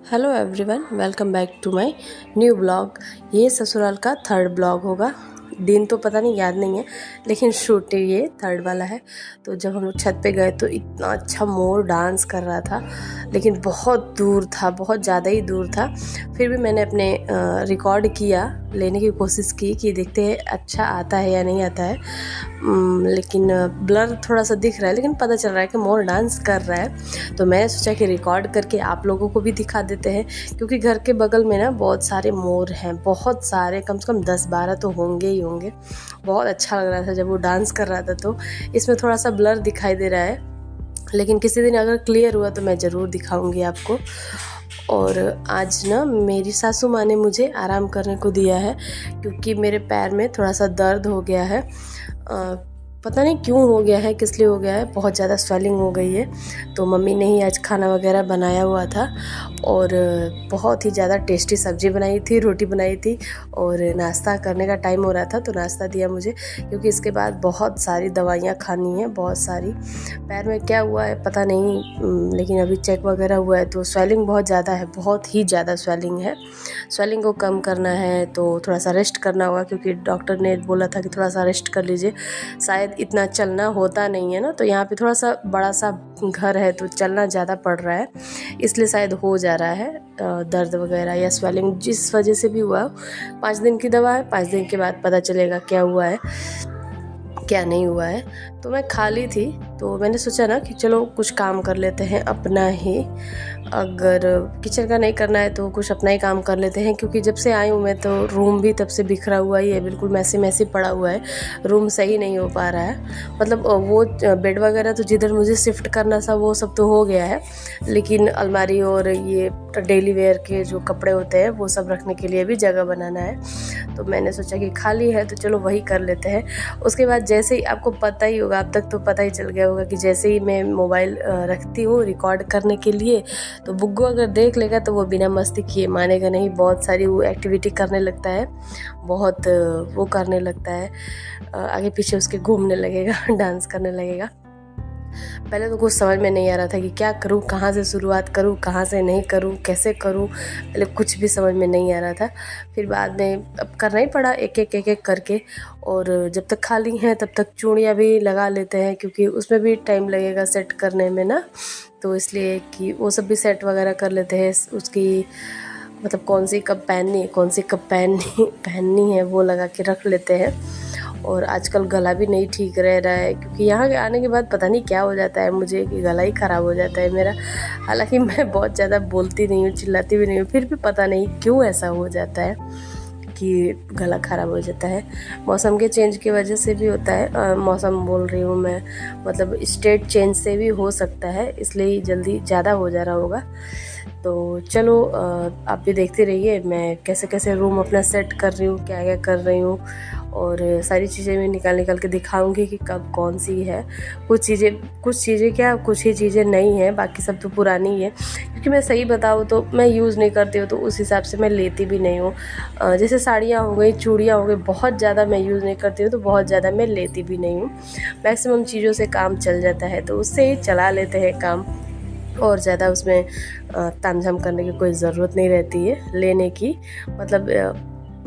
Hello everyone, welcome back to my new blog. ये ससुराल का थर्ड ब्लॉग होगा। दिन तो पता नहीं, याद नहीं है, लेकिन शूट ये थर्ड वाला है। तो जब हम लोग छत पे गए तो इतना अच्छा मोर डांस कर रहा था, लेकिन बहुत दूर था, बहुत ज़्यादा ही दूर था। फिर भी मैंने अपने रिकॉर्ड किया, लेने की कोशिश की कि देखते हैं अच्छा आता है या नहीं आता है। लेकिन ब्लर थोड़ा सा दिख रहा है, लेकिन पता चल रहा है कि मोर डांस कर रहा है। तो मैंने सोचा कि रिकॉर्ड करके आप लोगों को भी दिखा देते हैं, क्योंकि घर के बगल में ना बहुत सारे मोर हैं, बहुत सारे, कम से कम 10-12 तो होंगे ही होंगे। बहुत अच्छा लग रहा था जब वो डांस कर रहा था। तो इसमें थोड़ा सा ब्लर दिखाई दे रहा है, लेकिन किसी दिन अगर क्लियर हुआ तो मैं ज़रूर दिखाऊंगी आपको। और आज ना मेरी सासू माँ ने मुझे आराम करने को दिया है, क्योंकि मेरे पैर में थोड़ा सा दर्द हो गया है। पता नहीं क्यों हो गया है, किस लिए हो गया है, बहुत ज़्यादा स्वेलिंग हो गई है। तो मम्मी ने ही आज खाना वगैरह बनाया हुआ था, और बहुत ही ज़्यादा टेस्टी सब्ज़ी बनाई थी, रोटी बनाई थी, और नाश्ता करने का टाइम हो रहा था तो नाश्ता दिया मुझे, क्योंकि इसके बाद बहुत सारी दवाइयाँ खानी है, बहुत सारी। पैर में क्या हुआ है पता नहीं, लेकिन अभी चेक वगैरह हुआ है तो स्वेलिंग बहुत ज़्यादा है, बहुत ही ज़्यादा स्वेलिंग है। स्वेलिंग को कम करना है तो थोड़ा सा रेस्ट करना होगा, क्योंकि डॉक्टर ने बोला था कि थोड़ा सा रेस्ट कर लीजिए। शायद इतना चलना होता नहीं है ना, तो यहाँ पे थोड़ा सा बड़ा सा घर है तो चलना ज़्यादा पड़ रहा है, इसलिए शायद हो जा रहा है दर्द वगैरह या स्वेलिंग, जिस वजह से भी हुआ। 5 दिन की दवा है, 5 दिन के बाद पता चलेगा क्या हुआ है क्या नहीं हुआ है। तो मैं खाली थी तो मैंने सोचा ना कि चलो कुछ काम कर लेते हैं अपना ही। अगर किचन का नहीं करना है तो कुछ अपना ही काम कर लेते हैं, क्योंकि जब से आई हूँ मैं तो रूम भी तब से बिखरा हुआ ही है, बिल्कुल मैसी मैसी पड़ा हुआ है। रूम सही नहीं हो पा रहा है, मतलब वो बेड वगैरह तो जिधर मुझे शिफ्ट करना था वो सब तो हो गया है, लेकिन अलमारी और ये डेली वेयर के जो कपड़े होते हैं वो सब रखने के लिए भी जगह बनाना है। तो मैंने सोचा कि खाली है तो चलो वही कर लेते हैं। उसके बाद जैसे ही, आपको पता ही होगा, अब तक तो पता ही चल गया होगा कि जैसे ही मैं मोबाइल रखती हूँ रिकॉर्ड करने के लिए, तो बुग्गू अगर देख लेगा तो वो बिना मस्ती किए मानेगा नहीं, बहुत सारी वो एक्टिविटी करने लगता है, बहुत वो करने लगता है, आगे पीछे उसके घूमने लगेगा डांस करने लगेगा। पहले तो कुछ समझ में नहीं आ रहा था कि क्या करूँ, कहाँ से शुरुआत करूँ, कहाँ से नहीं करूँ, कैसे करूँ, पहले कुछ भी समझ में नहीं आ रहा था। फिर बाद में अब करना ही पड़ा, एक एक करके। और जब तक खाली हैं तब तक चूड़ियाँ भी लगा लेते हैं, क्योंकि उसमें भी टाइम लगेगा सेट करने में ना, तो इसलिए कि वो सब भी सेट वगैरह कर लेते हैं। उसकी मतलब कौन सी कब पहननी है, कौन सी कब पहननी है, वो लगा के रख लेते हैं। और आजकल गला भी नहीं ठीक रह रहा है, क्योंकि यहाँ के आने के बाद पता नहीं क्या हो जाता है मुझे, कि गला ही ख़राब हो जाता है मेरा। हालांकि मैं बहुत ज़्यादा बोलती नहीं हूँ, चिल्लाती भी नहीं हूँ, फिर भी पता नहीं क्यों ऐसा हो जाता है कि गला ख़राब हो जाता है। मौसम के चेंज की वजह से भी होता है, मौसम बोल रही हूँ मैं, मतलब स्टेट चेंज से भी हो सकता है, इसलिए जल्दी ज़्यादा हो जा रहा होगा। तो चलो आप भी देखते रहिए मैं कैसे कैसे रूम अपना सेट कर रही हूँ, क्या क्या कर रही हूँ, और सारी चीज़ें मैं निकाल के दिखाऊंगी कि कब कौन सी है। कुछ चीज़ें क्या, कुछ ही चीज़ें नई हैं, बाकी सब तो पुरानी ही है, क्योंकि मैं सही बताऊँ तो मैं यूज़ नहीं करती हूँ, तो उस हिसाब से मैं लेती भी नहीं हूँ। जैसे साड़ियाँ हो गई, चूड़ियाँ हो गई, बहुत ज़्यादा मैं यूज़ नहीं करती हूँ, तो बहुत ज़्यादा मैं लेती भी नहीं हूँ। मैक्सिमम चीज़ों से काम चल जाता है, तो उससे ही चला लेते हैं काम, और ज़्यादा उसमें तामझाम करने की कोई ज़रूरत नहीं रहती है लेने की। मतलब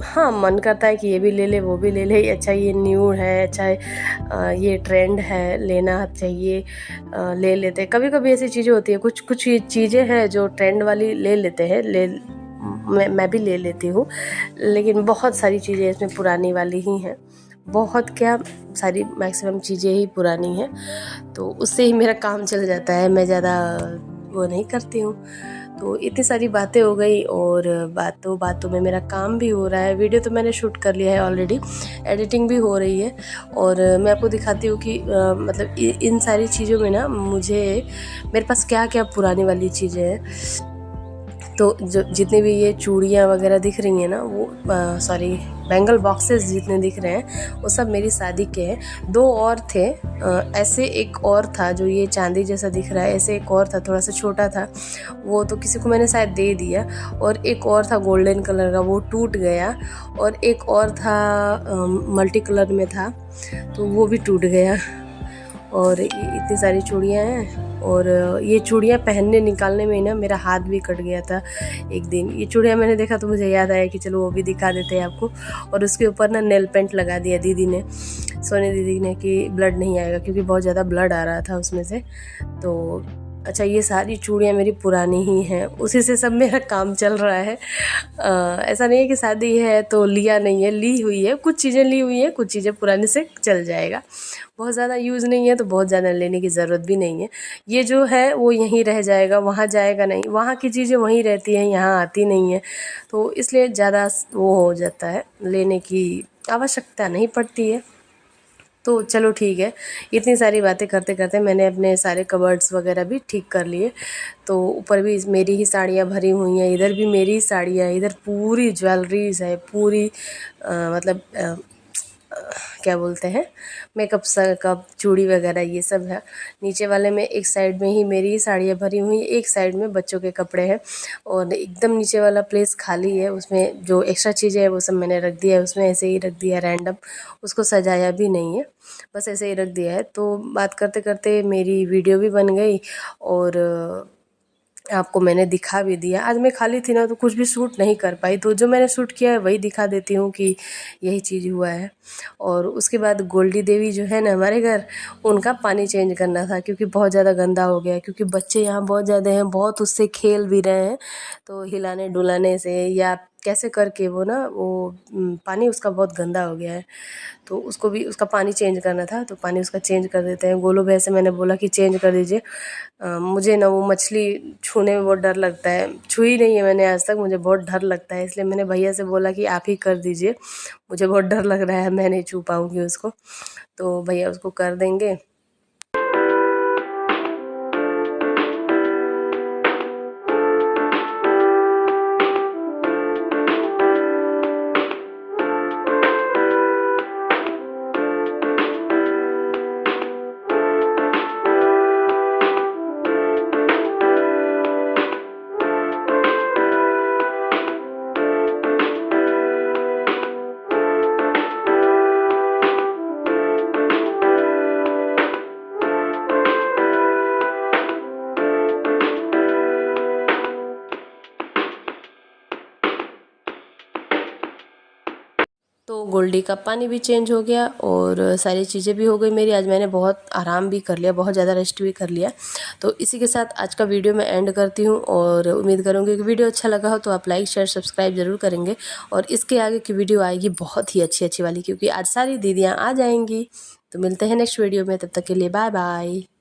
हाँ, मन करता है कि ये भी ले ले, वो भी ले ले, अच्छा ये न्यू है, अच्छा ये ट्रेंड है, लेना चाहिए, ले लेते हैं। कभी कभी ऐसी चीज़ें होती है, कुछ कुछ चीज़ें हैं जो ट्रेंड वाली ले लेते हैं, मैं भी ले लेती हूँ, लेकिन बहुत सारी चीज़ें इसमें पुरानी वाली ही हैं, बहुत क्या, सारी मैक्सिमम चीज़ें ही पुरानी हैं, तो उससे ही मेरा काम चल जाता है, मैं ज़्यादा वो नहीं करती हूँ। तो इतनी सारी बातें हो गई, और बातों में मेरा काम भी हो रहा है। वीडियो तो मैंने शूट कर लिया है ऑलरेडी, एडिटिंग भी हो रही है, और मैं आपको दिखाती हूँ कि मतलब इन सारी चीज़ों में ना मेरे पास क्या क्या पुरानी वाली चीज़ें हैं। तो जो जितने भी ये चूड़ियाँ वगैरह दिख रही हैं ना, वो सॉरी, बैंगल बॉक्सेस जितने दिख रहे हैं वो सब मेरी शादी के हैं। 2 और थे, ऐसे एक और था जो ये चांदी जैसा दिख रहा है, ऐसे एक और था थोड़ा सा छोटा था, वो तो किसी को मैंने शायद दे दिया। और एक और था गोल्डन कलर का, वो टूट गया। और एक और था मल्टी कलर में था, तो वो भी टूट गया। और इतनी सारी चूड़ियाँ हैं, और ये चूड़ियाँ पहनने निकालने में ही ना मेरा हाथ भी कट गया था एक दिन। ये चूड़ियाँ मैंने देखा तो मुझे याद आया कि चलो वो भी दिखा देते हैं आपको। और उसके ऊपर ना नेल पेंट लगा दिया दीदी ने, सोनी दीदी ने, कि ब्लड नहीं आएगा, क्योंकि बहुत ज़्यादा ब्लड आ रहा था उसमें से। तो अच्छा, ये सारी चूड़ियाँ मेरी पुरानी ही हैं, उसी से सब मेरा काम चल रहा है। ऐसा नहीं है कि शादी है तो लिया नहीं है, ली हुई है, कुछ चीज़ें ली हुई है, कुछ चीज़ें पुराने से चल जाएगा। बहुत ज़्यादा यूज़ नहीं है तो बहुत ज़्यादा लेने की ज़रूरत भी नहीं है। ये जो है वो यहीं रह जाएगा, वहाँ जाएगा नहीं, वहाँ की चीज़ें वहीं रहती हैं, यहाँ आती नहीं है, तो इसलिए ज़्यादा वो हो जाता है, लेने की आवश्यकता नहीं पड़ती है। तो चलो ठीक है, इतनी सारी बातें करते करते मैंने अपने सारे कबर्ड्स वगैरह भी ठीक कर लिए। तो ऊपर भी मेरी ही साड़ियाँ भरी हुई हैं, इधर भी मेरी ही साड़ियाँ हैं, इधर पूरी ज्वेलरीज है, पूरी मतलब क्या बोलते हैं, मेकअप कप चूड़ी वगैरह ये सब है। नीचे वाले में एक साइड में ही मेरी ही साड़ियाँ भरी हुई हैं, एक साइड में बच्चों के कपड़े हैं, और एकदम नीचे वाला प्लेस खाली है, उसमें जो एक्स्ट्रा चीज़ें है वो सब मैंने रख दिया है, उसमें ऐसे ही रख दिया रैंडम, उसको सजाया भी नहीं है, बस ऐसे ही रख दिया है। तो बात करते करते मेरी वीडियो भी बन गई और आपको मैंने दिखा भी दिया। आज मैं खाली थी ना तो कुछ भी शूट नहीं कर पाई, तो जो मैंने शूट किया है वही दिखा देती हूँ कि यही चीज़ हुआ है। और उसके बाद गोल्डी देवी जो है ना हमारे घर, उनका पानी चेंज करना था, क्योंकि बहुत ज़्यादा गंदा हो गया है, क्योंकि बच्चे यहाँ बहुत ज़्यादा हैं, बहुत उससे खेल भी रहे हैं, तो हिलाने डुलाने से या कैसे करके वो ना वो पानी उसका बहुत गंदा हो गया है, तो उसको भी उसका पानी चेंज करना था, तो पानी उसका चेंज कर देते हैं। गोलू भैया से मैंने बोला कि चेंज कर दीजिए, मुझे ना वो मछली छूने में बहुत डर लगता है, छुई नहीं है मैंने आज तक, मुझे बहुत डर लगता है, इसलिए मैंने भैया से बोला कि आप ही कर दीजिए, मुझे बहुत डर लग रहा है, मैं नहीं छू पाऊँगी उसको, तो भैया उसको कर देंगे। तो गोल्डी का पानी भी चेंज हो गया और सारी चीज़ें भी हो गई मेरी। आज मैंने बहुत आराम भी कर लिया, बहुत ज़्यादा रेस्ट भी कर लिया। तो इसी के साथ आज का वीडियो मैं एंड करती हूँ, और उम्मीद करूँगी कि वीडियो अच्छा लगा हो तो आप लाइक शेयर सब्सक्राइब ज़रूर करेंगे। और इसके आगे की वीडियो आएगी बहुत ही अच्छी अच्छी वाली, क्योंकि आज सारी दीदियाँ आ जाएंगी। तो मिलते हैं नेक्स्ट वीडियो में, तब तक के लिए बाय बाय।